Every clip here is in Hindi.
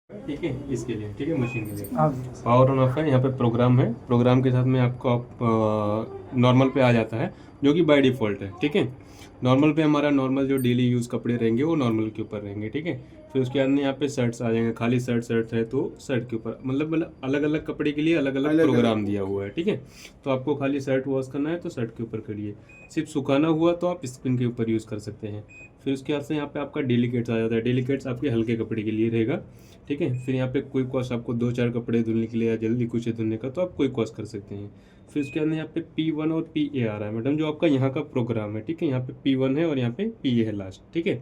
ठीक है, इसके लिए, ठीक है, मशीन के लिए हाँ। पावर ऑन ऑफ है। यहाँ पे प्रोग्राम है, प्रोग्राम के साथ में आपको नॉर्मल पे आ जाता है जो कि बाय डिफ़ॉल्ट है। ठीक है, नॉर्मल पे हमारा नॉर्मल जो डेली यूज़ कपड़े रहेंगे वो नॉर्मल के ऊपर रहेंगे। ठीक है, फिर उसके बाद में यहाँ पे शर्ट्स आ जाएंगे, खाली शर्ट है तो शर्ट के ऊपर, मतलब अलग अलग कपड़े के लिए अलग अलग प्रोग्राम दिया हुआ है। ठीक है, तो आपको खाली शर्ट वॉश करना है तो शर्ट के ऊपर करिए, सिर्फ सुखाना हुआ तो आप स्पिन के ऊपर यूज़ कर सकते हैं। फिर उसके बाद से यहाँ पे आपका डेलीकेट्स आ जाता है, डेलीकेट्स आपके हल्के कपड़े के लिए रहेगा। ठीक है, फिर यहाँ पे क्विक वॉश आपको 2-4 कपड़े धुलने के लिए या जल्दी कुछ धुलने का तो आप क्विक वॉश कर सकते हैं। फिर उसके अंदर यहाँ पे P1 और PA आ रहा है मैडम, जो आपका यहाँ का प्रोग्राम है। ठीक है, यहाँ पे P1 है और यहाँ पे PA है लास्ट। ठीक है,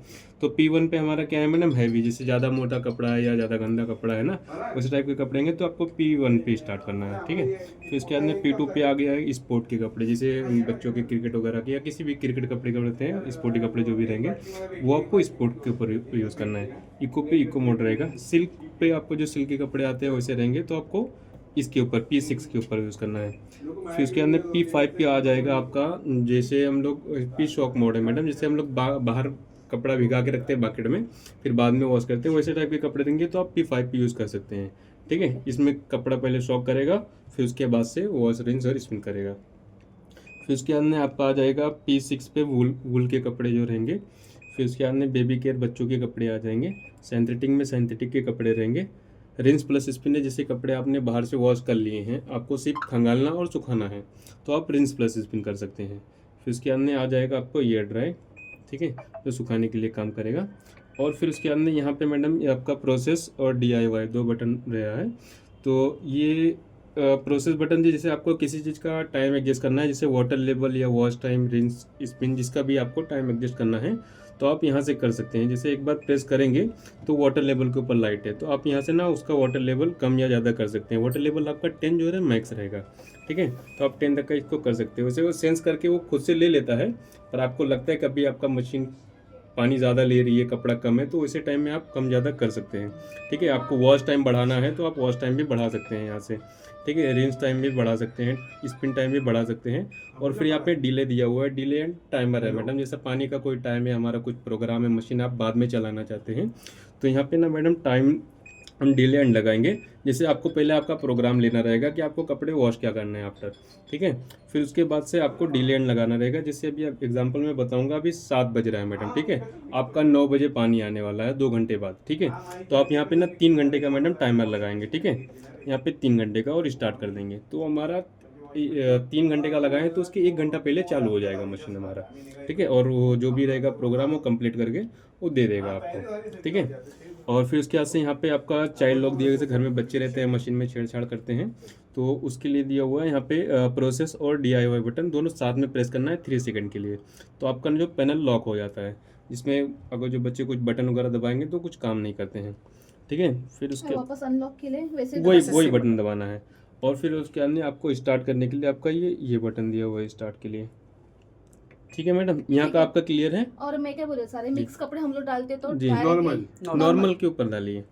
तो P1 पे हमारा क्या है मैडम, हैवी, जैसे ज़्यादा मोटा कपड़ा है या ज़्यादा गंदा कपड़ा है ना, उस टाइप के कपड़े हैं तो आपको P1 पे स्टार्ट करना है। ठीक है, फिर उसके बाद में P2 पे आ गया है स्पोर्ट के कपड़े, जैसे बच्चों के क्रिकेट वगैरह के या किसी भी क्रिकेट कपड़े के रहते हैं, स्पोर्टी कपड़े जो भी रहेंगे वो आपको स्पोर्ट के ऊपर यूज़ करना है। इको पे इको मोड रहेगा। सिल्क पे आपको जो सिल्क के कपड़े आते हैं वैसे रहेंगे तो आपको इसके ऊपर P6 के ऊपर यूज़ करना है। फिर उसके अंदर P5 पे आ जाएगा आपका, जैसे हम लोग पी शॉक मोड है मैडम, जैसे हम लोग बाहर कपड़ा भिगा के रखते हैं बाकेट में फिर बाद में वॉश करते हैं, वैसे टाइप के कपड़े देंगे तो आप P5 पे यूज़ कर सकते हैं। ठीक है, इसमें कपड़ा पहले शॉक करेगा, फिर उसके बाद से वॉश रिंस और स्पिन करेगा। फिर उसके अंदर आपका आ जाएगा P6 पे वूल के कपड़े जो रहेंगे। फिर उसके अंदर बेबी केयर बच्चों के कपड़े आ जाएंगे। सिंथेटिक में सिंथेटिक के कपड़े रहेंगे। रिंस प्लस स्पिन है, जैसे कपड़े आपने बाहर से वॉश कर लिए हैं, आपको सिर्फ खंगालना और सुखाना है तो आप रिंस प्लस स्पिन कर सकते हैं। फिर उसके अंदर आ जाएगा आपको एयर ड्राई, ठीक है, जो सुखाने के लिए काम करेगा। और फिर उसके अंदर यहाँ पे मैडम ये आपका प्रोसेस और DIY 2 बटन रहा है। तो ये प्रोसेस बटन जैसे आपको किसी चीज़ का टाइम एडजस्ट करना है, जैसे वाटर लेवल या वॉश टाइम, रिंस स्पिन, जिसका भी आपको टाइम एडजस्ट करना है तो आप यहाँ से कर सकते हैं। जैसे एक बार प्रेस करेंगे तो वाटर लेवल के ऊपर लाइट है तो आप यहाँ से ना उसका वाटर लेवल कम या ज़्यादा कर सकते हैं। वाटर लेवल आपका 10 जो है मैक्स रहेगा। ठीक है, तो आप 10 तक का इसको कर सकते हो। वैसे वो सेंस करके वो खुद से ले लेता है, पर आपको लगता है कभी आपका मशीन पानी ज़्यादा ले रही है, कपड़ा कम है, तो उसी टाइम में आप कम ज़्यादा कर सकते हैं। ठीक है, आपको वॉश टाइम बढ़ाना है तो आप वॉश टाइम भी बढ़ा सकते हैं यहाँ से। ठीक है, रिंस टाइम भी बढ़ा सकते हैं, स्पिन टाइम भी बढ़ा सकते हैं। और फिर यहाँ पे डिले दिया हुआ है, डिले एंड टाइमर है मैडम, जैसे पानी का कोई टाइम है, हमारा कुछ प्रोग्राम है, मशीन आप बाद में चलाना चाहते हैं तो यहाँ पे ना मैडम टाइम हम डिले एंड लगाएंगे। जैसे आपको पहले आपका प्रोग्राम लेना रहेगा कि आपको कपड़े वॉश क्या करना है आफ्टर। ठीक है, फिर उसके बाद से आपको डिले एंड लगाना रहेगा। जैसे अभी एग्जांपल में बताऊंगा, अभी 7 बज रहा है मैडम, ठीक है, आपका 9 बजे पानी आने वाला है 2 घंटे बाद। ठीक है, तो आप यहाँ पे ना 3 घंटे का मैडम टाइमर लगाएंगे। ठीक है, यहाँ पे 3 घंटे का और स्टार्ट कर देंगे तो हमारा 3 घंटे का लगाएं तो उसके 1 घंटा पहले चालू हो जाएगा मशीन हमारा। ठीक है, और वो जो भी रहेगा प्रोग्राम वो कंप्लीट करके वो दे देगा आपको। ठीक है, और फिर उसके बाद से यहाँ पे आपका चाइल्ड लॉक दिया, जैसे घर में बच्चे रहते हैं मशीन में छेड़छाड़ करते हैं तो उसके लिए दिया हुआ है यहाँ पे प्रोसेस और DIY बटन दोनों साथ में प्रेस करना है 3 सेकंड के लिए, तो आपका जो पैनल लॉक हो जाता है, जिसमें अगर जो बच्चे कुछ बटन वगैरह दबाएंगे तो कुछ काम नहीं करते हैं। ठीक है, फिर उसके वापस अनलॉक के लिए वैसे वही वही बटन दबाना है। और फिर उसके अंदर आपको स्टार्ट करने के लिए आपका ये बटन दिया हुआ है स्टार्ट के लिए। ठीक है मैडम, यहाँ ठीक का है। आपका क्लियर है और मैं क्या बोल रहा, सारे मिक्स कपड़े हम लोग डालते तो जी, डायरेक्टली नॉर्मल के ऊपर डालिए।